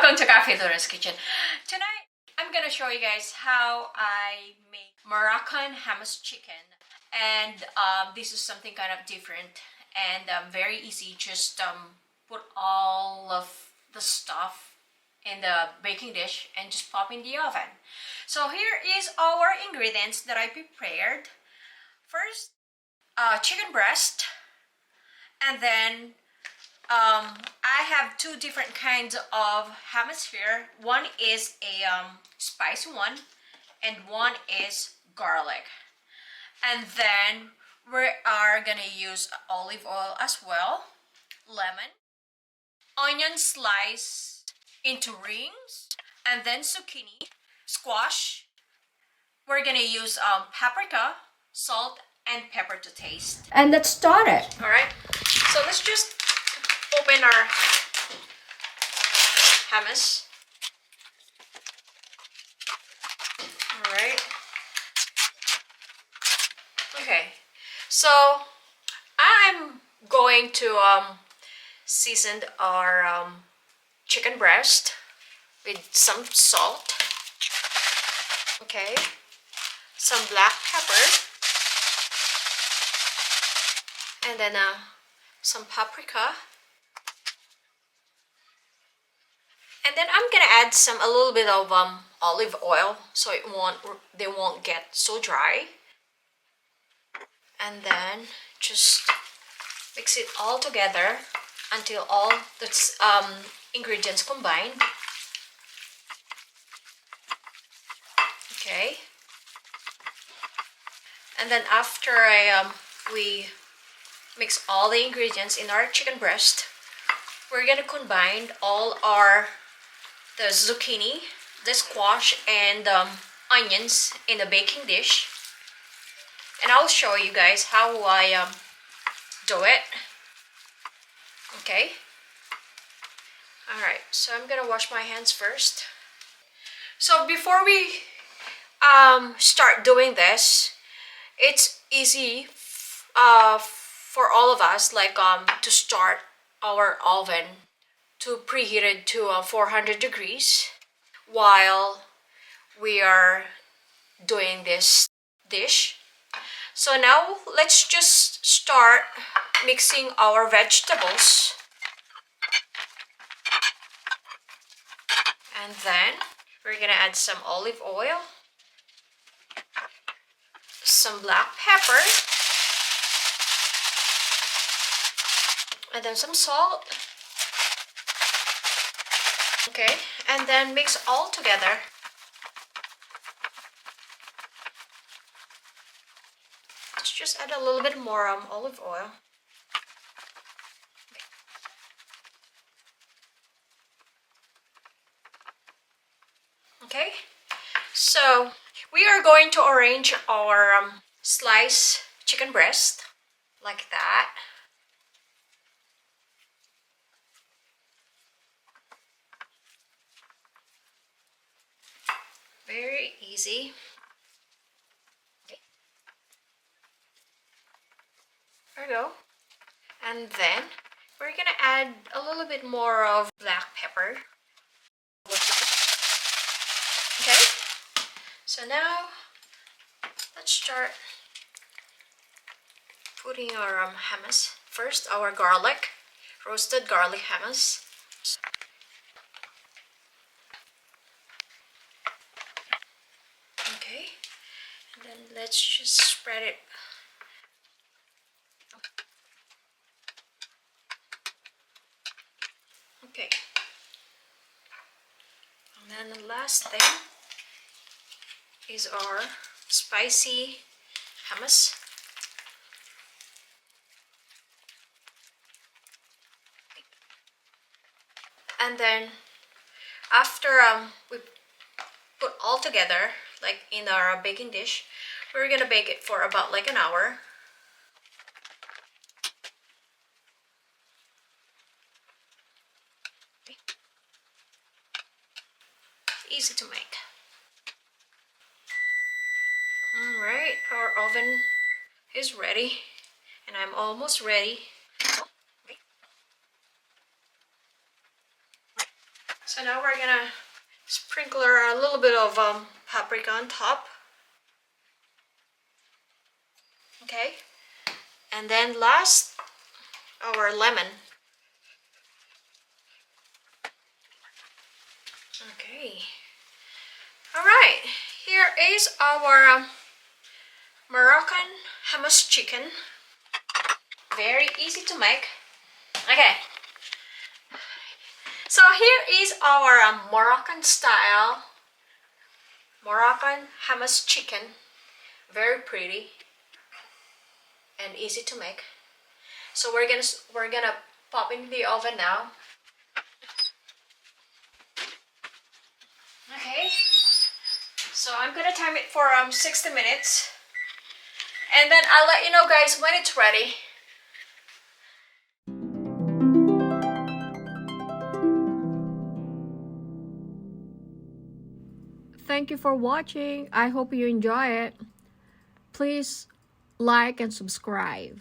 Welcome to Cafe Dora's Kitchen. Tonight, I'm gonna show you guys how I make Moroccan hummus chicken. And this is something kind of different and very easy. Just put all of the stuff in the baking dish and just pop in the oven. So here is our ingredients that I prepared. First, chicken breast, and then I have two different kinds of hummus here. One is a spicy one, and one is garlic. And then we are gonna use olive oil as well, lemon, onion sliced into rings, and then zucchini, squash. We're gonna use paprika, salt, and pepper to taste. And let's start it. All right. So let's just open our hummus. All right. Okay. So I'm going to season our chicken breast with some salt. Okay. Some black pepper. And then some paprika. And then I'm gonna add a little bit of olive oil so they won't get so dry. And then just mix it all together until all the ingredients combine. Okay. And then after we mix all the ingredients in our chicken breast, we're gonna combine all the zucchini, the squash, and onions in a baking dish. And I'll show you guys how I do it. Okay. Alright, so I'm gonna wash my hands first. So before we start doing this, it's easy for all of us, like to start our oven to preheat it to 400 degrees while we are doing this dish. So now let's just start mixing our vegetables. And then we're gonna add some olive oil, some black pepper, and then some salt. Okay, and then mix all together. Let's just add a little bit more olive oil. Okay, so we are going to arrange our sliced chicken breast like that. Very easy. Okay. There we go. And then we're gonna add a little bit more of black pepper. Okay. So now let's start putting our hummus. First, our garlic, roasted garlic hummus. Okay, and then let's just spread it. Okay, and then the last thing is our spicy hummus. And then after we put all together, like in our baking dish, we're gonna bake it for about like an hour. Easy to make. Alright, our oven is ready, and I'm almost ready. So now we're gonna sprinkle a little bit of paprika on top. Okay, and then last, our lemon. Okay, all right, here is our Moroccan hummus chicken. Very easy to make. Okay, so here is our Moroccan style Moroccan hummus chicken. Very pretty and easy to make. So we're gonna pop in the oven now. Okay, so I'm gonna time it for 60 minutes, and then I'll let you know, guys, when it's ready. Thank you for watching. I hope you enjoy it. Please like and subscribe.